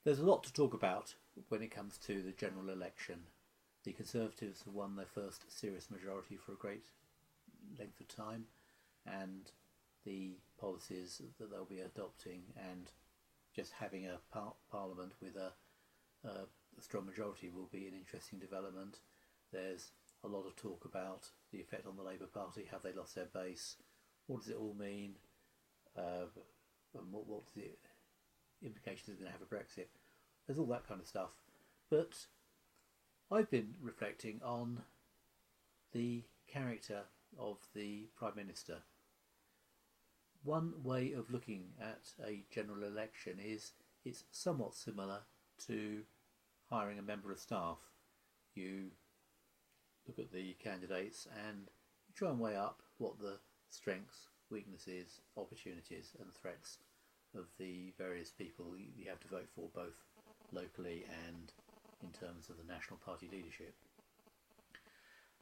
There's a lot to talk about when it comes to the general election. The Conservatives have won their first serious majority for a great length of time, and the policies that they'll be adopting and just having a parliament with a strong majority will be an interesting development. There's a lot of talk about the effect on the Labour Party. Have they lost their base? What does it all mean? And what's the implications it's going to have for Brexit? There's all that kind of stuff. But I've been reflecting on the character of the Prime Minister. One way of looking at a general election is it's somewhat similar to hiring a member of staff. You look at the candidates and try and weigh up what the strengths, weaknesses, opportunities and threats of the various people you have to vote for, both locally and in terms of the National Party leadership.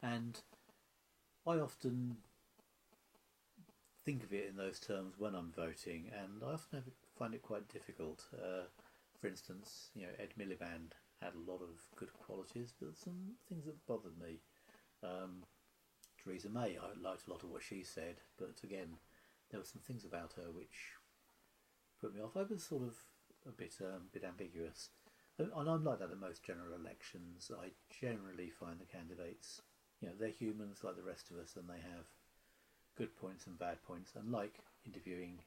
And I often think of it in those terms when I'm voting, and I often find it quite difficult. For instance, Ed Miliband had a lot of good qualities, but some things that bothered me. Theresa May, I liked a lot of what she said, but again, there were some things about her which put me off. I was sort of a bit ambiguous, and I'm like that at most general elections. I generally find the candidates, they're humans like the rest of us, and they have good points and bad points. And like interviewing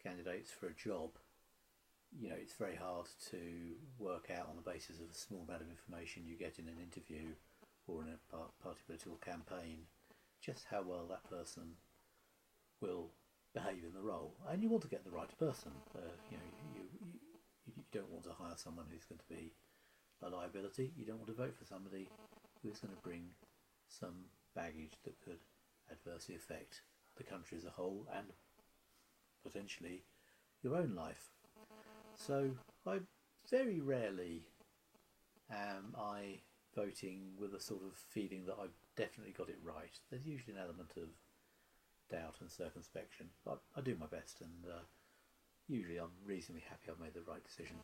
candidates for a job, it's very hard to work out on the basis of a small amount of information you get in an interview or in a party political campaign just how well that person will behave in the role. And you want to get the right person. You don't want to hire someone who's going to be a liability. You don't want to vote for somebody who's going to bring some baggage that could adversely affect the country as a whole and potentially your own life. So I very rarely am I voting with a sort of feeling that I've definitely got it right. There's usually an element of doubt and circumspection, but I do my best, and usually I'm reasonably happy I've made the right decision.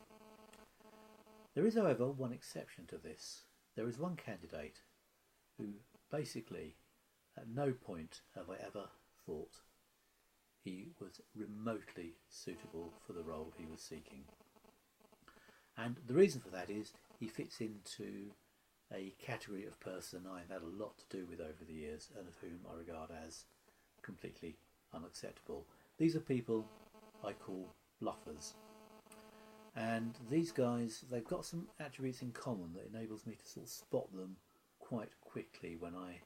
There is, however, one exception to this. There is one candidate who basically at no point have I ever thought he was remotely suitable for the role he was seeking. And the reason for that is he fits into a category of person I've had a lot to do with over the years, and of whom I regard as completely unacceptable. These are people I call bluffers. And these guys, they've got some attributes in common that enables me to sort of spot them quite quickly when I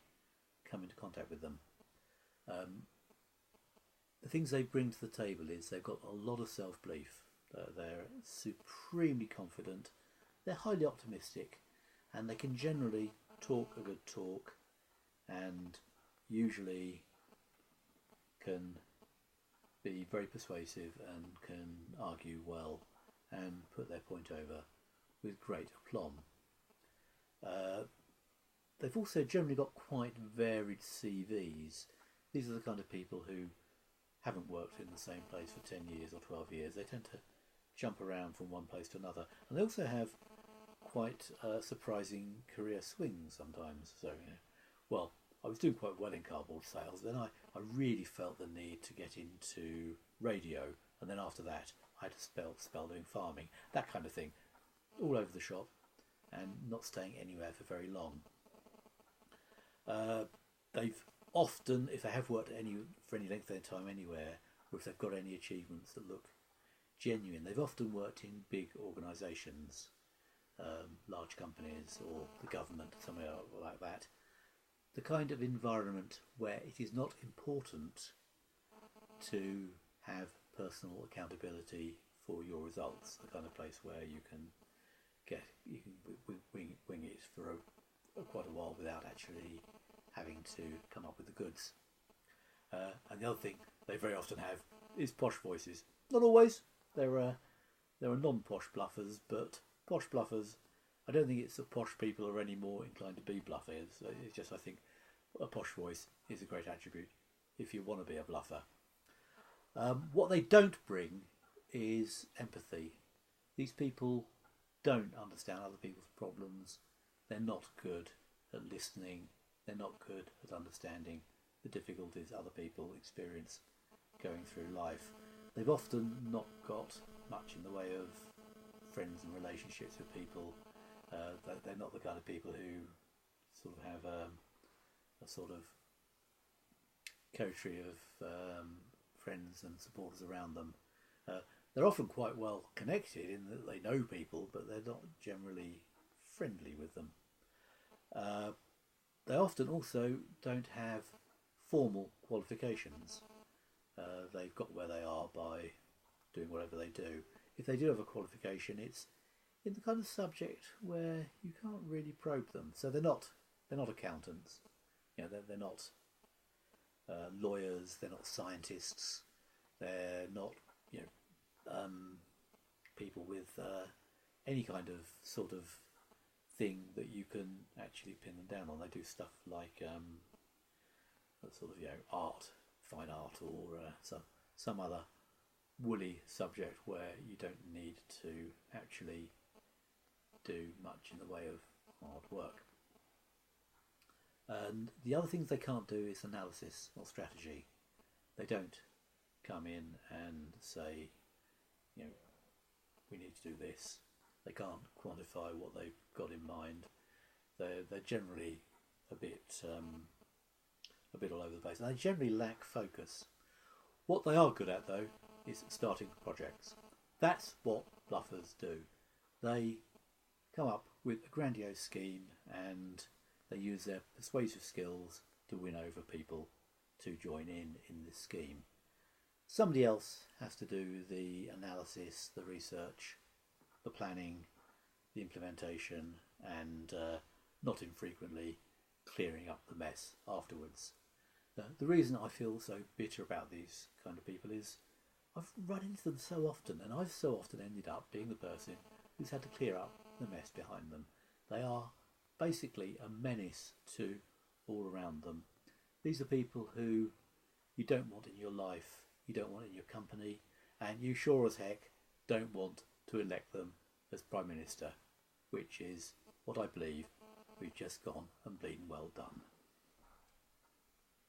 come into contact with them. The things they bring to the table is they've got a lot of self-belief. They're supremely confident, they're highly optimistic, and they can generally talk a good talk and usually can be very persuasive and can argue well and put their point over with great aplomb. They've also generally got quite varied CVs. These are the kind of people who haven't worked in the same place for 10 years or 12 years. They tend to jump around from one place to another, and they also have quite surprising career swings sometimes. So, well, I was doing quite well in cardboard sales, then I really felt the need to get into radio, and then after that I had to spell doing farming, that kind of thing, all over the shop and not staying anywhere for very long. They've often, if they have worked for any length of time anywhere, or if they've got any achievements that look genuine, they've often worked in big organisations, large companies or the government, somewhere like that. The kind of environment where it is not important to have personal accountability for your results, the kind of place where you can wing it for quite a while without actually having to come up with the goods. And the other thing they very often have is posh voices. Not always. There are non-posh bluffers, but posh bluffers, I don't think it's that posh people are any more inclined to be bluffers. It's just, I think a posh voice is a great attribute if you want to be a bluffer. What they don't bring is empathy. These people don't understand other people's problems. They're not good at listening. They're not good at understanding the difficulties other people experience going through life. They've often not got much in the way of friends and relationships with people. They're not the kind of people who sort of have a sort of coterie of friends and supporters around them. They're often quite well connected in that they know people, but they're not generally friendly with them. They often also don't have formal qualifications. They've got where they are by doing whatever they do. If they do have a qualification, it's in the kind of subject where you can't really probe them. So they're not accountants. They're not lawyers. They're not scientists. They're not people with any kind of sort of thing that you can actually pin them down on. They do stuff like sort of art, fine art, or some other woolly subject where you don't need to actually do much in the way of hard work. And the other things they can't do is analysis or strategy. They don't come in and say, we need to do this. They can't quantify what they've got in mind. They're generally a bit all over the place. And they generally lack focus. What they are good at, though, is starting projects. That's what bluffers do. They come up with a grandiose scheme and they use their persuasive skills to win over people to join in this scheme. Somebody else has to do the analysis, the research, the planning, the implementation, and not infrequently clearing up the mess afterwards. The reason I feel so bitter about these kind of people is I've run into them so often, and I've so often ended up being the person who's had to clear up the mess behind them. They are basically a menace to all around them. These are people who you don't want in your life, you don't want in your company, and you sure as heck don't want to elect them as Prime Minister, which is what I believe we've just gone and bleeding well done.